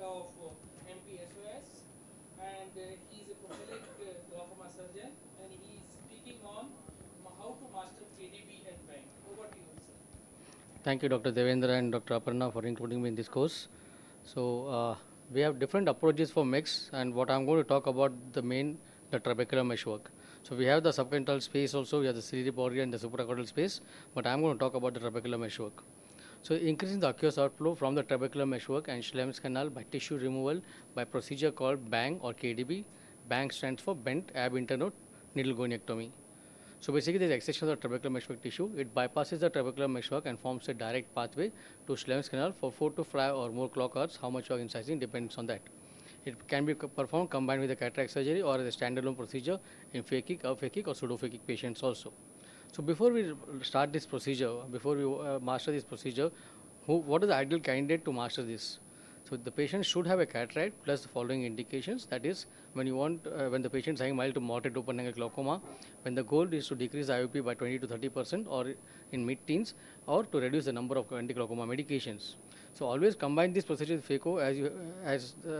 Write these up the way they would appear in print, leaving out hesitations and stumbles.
of MPSOS, and he is a prophetic glaucoma surgeon, and he is speaking on how to master KDB and bank. Over to you, sir. Thank you, Dr. Devendra and Dr. Aparna, for including me in this course. So, we have different approaches for mix, and what I'm going to talk about the trabecular meshwork. So, we have the subcontinental space also, we have the ciliary boundary and the supracontinental space, but I'm going to talk about the trabecular meshwork. So, increasing the aqueous outflow from the trabecular meshwork and Schlemm's canal by tissue removal by procedure called BANG or KDB. BANG stands for bent ab internode needle gonectomy. So basically, there is excision of the trabecular meshwork tissue. It bypasses the trabecular meshwork and forms a direct pathway to Schlemm's canal for 4 to 5 or more clock hours. How much you are incising depends on that. It can be performed combined with a cataract surgery or as a standalone procedure in phakic, aphakic or pseudophakic patients also. So before we start this procedure, before we master this procedure, what is the ideal candidate to master this? So the patient should have a cataract plus the following indications. That is, when the patient is having mild to moderate open-angle glaucoma, when the goal is to decrease the IOP by 20 to 30% or in mid-teens, or to reduce the number of anti-glaucoma medications. So always combine this procedure with phaco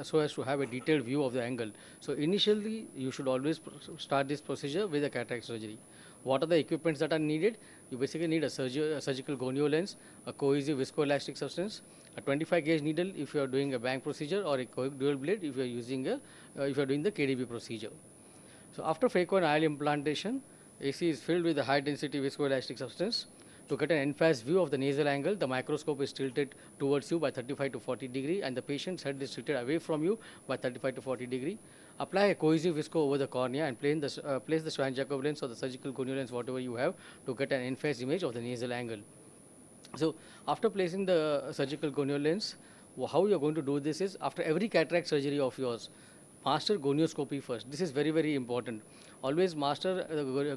so as to have a detailed view of the angle. So initially, you should always start this procedure with a cataract surgery. What are the equipments that are needed? You basically need a surgical gonio lens, a cohesive viscoelastic substance, a 25 gauge needle if you are doing a bang procedure, or a dual blade if you are using if you are doing the KDB procedure. So after phaco and IOL implantation, AC is filled with a high density viscoelastic substance. To get an en-face view of the nasal angle, the microscope is tilted towards you by 35 to 40 degree, and the patient's head is tilted away from you by 35 to 40 degree. Apply a cohesive visco over the cornea and place the Schwann-Jacob lens or the surgical gonio lens, whatever you have, to get an en-face image of the nasal angle. So after placing the surgical gonio lens, how you are going to do this is, after every cataract surgery of yours, master gonioscopy first. This is very, very important. Always master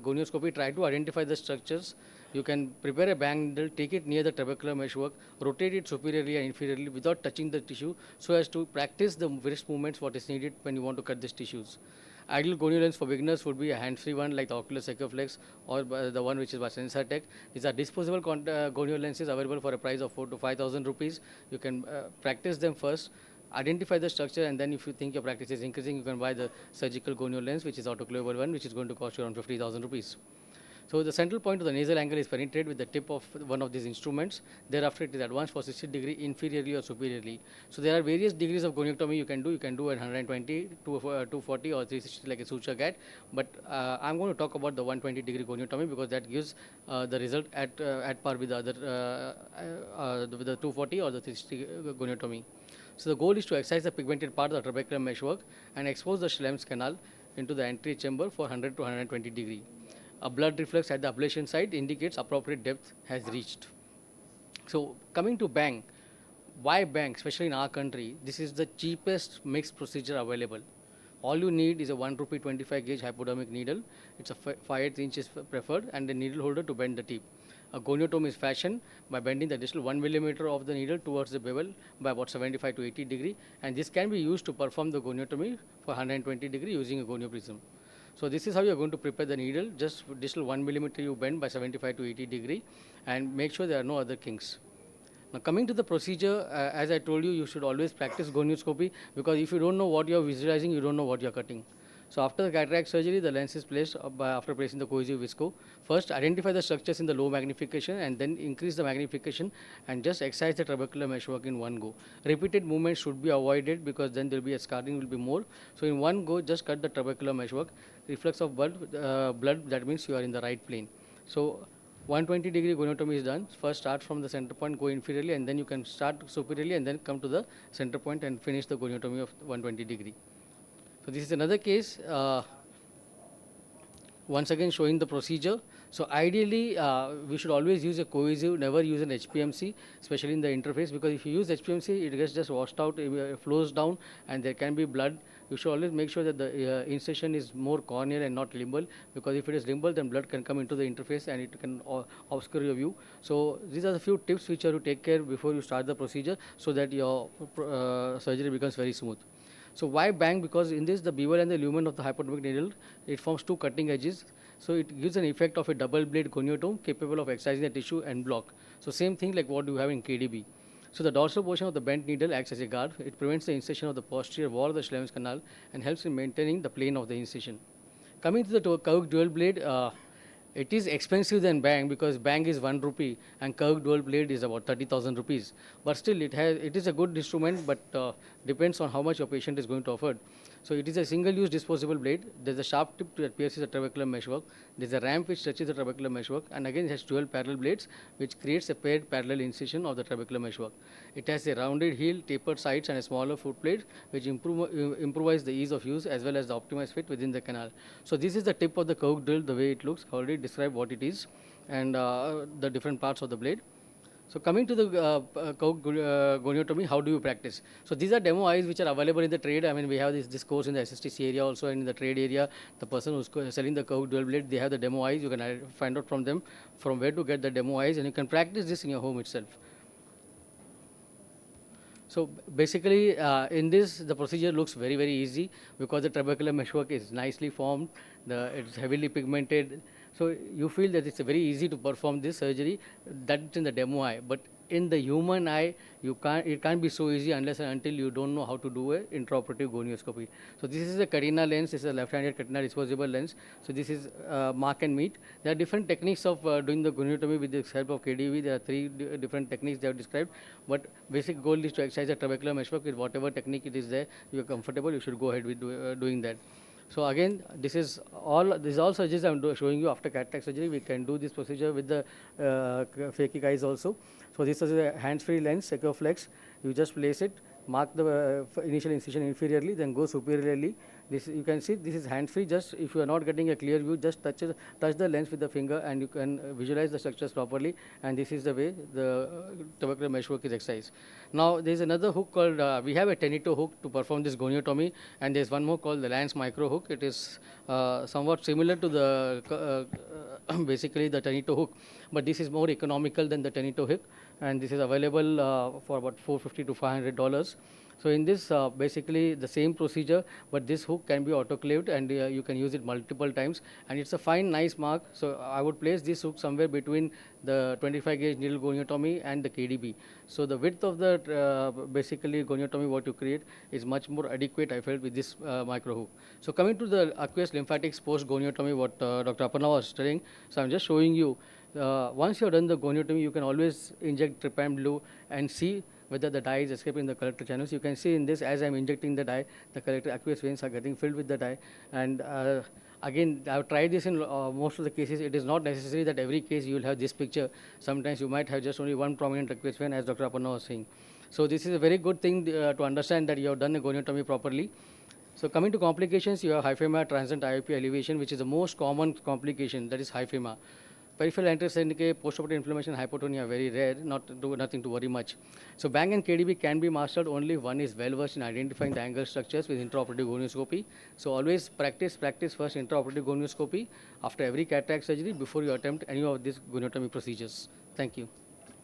gonioscopy. Try to identify the structures. You can prepare a bang needle, take it near the trabecular meshwork, rotate it superiorly and inferiorly without touching the tissue, so as to practice the wrist movements what is needed when you want to cut these tissues. Ideal gonio lens for beginners would be a hands-free one like the Oculus Ecoflex or the one which is by Sensatech. These are disposable gonio lenses available for a price of 4 to 5,000 rupees. You can practice them first, identify the structure, and then if you think your practice is increasing, you can buy the surgical gonio lens, which is autoclavable one, which is going to cost you around 50,000 rupees. So the central point of the nasal angle is penetrated with the tip of one of these instruments. Thereafter, it is advanced for 60 degree inferiorly or superiorly. So there are various degrees of goniectomy you can do. You can do at 120, 240 or 360 like a suture cat. But I'm going to talk about the 120 degree goniectomy because that gives the result at par with the other with the 240 or the 360 goniotomy. So the goal is to excise the pigmented part of the trabecular meshwork and expose the Schlemm's canal into the entry chamber for 100 to 120 degree. A blood reflex at the ablation site indicates appropriate depth has reached. So coming to bang, why bang? Especially in our country, this is the cheapest mixed procedure available. All you need is a 1 rupee 25 gauge hypodermic needle. It's a 5/8 inches preferred, and a needle holder to bend the tip. A goniotome is fashioned by bending the distal 1 millimeter of the needle towards the bevel by about 75 to 80 degree, and this can be used to perform the goniotomy for 120 degree using a gonio prism. So this is how you are going to prepare the needle. Just distal 1 millimeter you bend by 75 to 80 degree, and make sure there are no other kinks. Now coming to the procedure, as I told you, you should always practice gonioscopy, because if you don't know what you are visualizing, you don't know what you are cutting. So after the cataract surgery, the lens is placed after placing the cohesive visco. First, identify the structures in the low magnification and then increase the magnification and just excise the trabecular meshwork in one go. Repeated movements should be avoided because then there will be a scarring will be more. So in one go, just cut the trabecular meshwork. Reflex of blood, that means you are in the right plane. So 120 degree goniotomy is done. First start from the center point, go inferiorly, and then you can start superiorly and then come to the center point and finish the goniotomy of 120 degree. So this is another case, once again showing the procedure. So ideally, we should always use a cohesive, never use an HPMC, especially in the interface, because if you use HPMC, it gets just washed out, it flows down, and there can be blood. You should always make sure that the incision is more corneal and not limbal, because if it is limbal, then blood can come into the interface and it can obscure your view. So these are the few tips which you have to take care before you start the procedure, so that your surgery becomes very smooth. So why bang? Because in this, the bevel and the lumen of the hypodermic needle, it forms two cutting edges. So it gives an effect of a double blade goniotome capable of excising the tissue and block. So same thing like what you have in KDB. So the dorsal portion of the bent needle acts as a guard. It prevents the incision of the posterior wall of the Schlemm's canal and helps in maintaining the plane of the incision. Coming to the curved dual blade, it is expensive than bang because bang is 1 rupee and curved dual blade is about 30,000 rupees. But still, it is a good instrument, but depends on how much your patient is going to afford. So it is a single-use disposable blade. There's a sharp tip that pierces the trabecular meshwork. There's a ramp which touches the trabecular meshwork, and again it has 12 parallel blades, which creates a paired parallel incision of the trabecular meshwork. It has a rounded heel, tapered sides, and a smaller foot plate, which improvise the ease of use as well as the optimized fit within the canal. So this is the tip of the curved drill, the way it looks. I already described what it is and the different parts of the blade. So coming to the goniotomy, how do you practice? So these are demo eyes which are available in the trade. I mean, we have this course in the SSTC area also, and in the trade area, the person who's selling the curved dual blade, they have the demo eyes. You can find out from them from where to get the demo eyes, and you can practice this in your home itself. So basically, in this, the procedure looks very, very easy because the trabecular meshwork is nicely formed. It's heavily pigmented. So you feel that it's very easy to perform this surgery. That's in the demo eye. But in the human eye, it can't be so easy unless and until you don't know how to do an intraoperative gonioscopy. So this is a Carina lens. This is a left-handed Carina disposable lens. So this is mark and meet. There are different techniques of doing the goniotomy with the help of KDV. There are 3 different techniques they have described. But basic goal is to exercise the trabecular meshwork with whatever technique it is there. You are comfortable, you should go ahead with doing that. So again, this is all surgeries I'm showing you after cataract surgery. We can do this procedure with the phakic eyes also. So this is a hands-free lens, Secureflex. You just place it, mark the initial incision inferiorly, then go superiorly. This you can see this is hands-free. Just if you are not getting a clear view, just touch the lens with the finger, and you can visualize the structures properly. And this is the way the trabecular meshwork is exercised. Now there is another hook called we have a Tenito hook to perform this goniotomy, and there is one more called the Lance micro hook. It is somewhat similar to the basically the Tenito hook, but this is more economical than the Tenito hook, and this is available for about $450 to $500. So in this, basically the same procedure, but this hook can be autoclaved, and you can use it multiple times, and it's a fine, nice mark. So I would place this hook somewhere between the 25 gauge needle goniotomy and the KDB. So the width of the basically goniotomy what you create is much more adequate, I felt, with this micro hook. So coming to the aqueous lymphatics post goniotomy, what Dr. Aparna was telling. So I'm just showing you. Once you have done the goniotomy, you can always inject trypan blue and see whether the dye is escaping the collector channels. You can see in this, as I'm injecting the dye, the collector aqueous veins are getting filled with the dye. And again, I've tried this in most of the cases. It is not necessary that every case you will have this picture. Sometimes you might have just only one prominent aqueous vein, as Dr. Aparna was saying. So this is a very good thing to understand that you have done a goniotomy properly. So coming to complications, you have hyphema, transient IOP elevation, which is the most common complication, that is hyphema. Peripheral antecedent, postoperative inflammation, hypotonia are very rare, nothing to worry much. So bang and KDB can be mastered only if one is well versed in identifying the angle structures with intraoperative gonioscopy. So always practice first intraoperative gonioscopy after every cataract surgery before you attempt any of these goniotomy procedures. Thank you.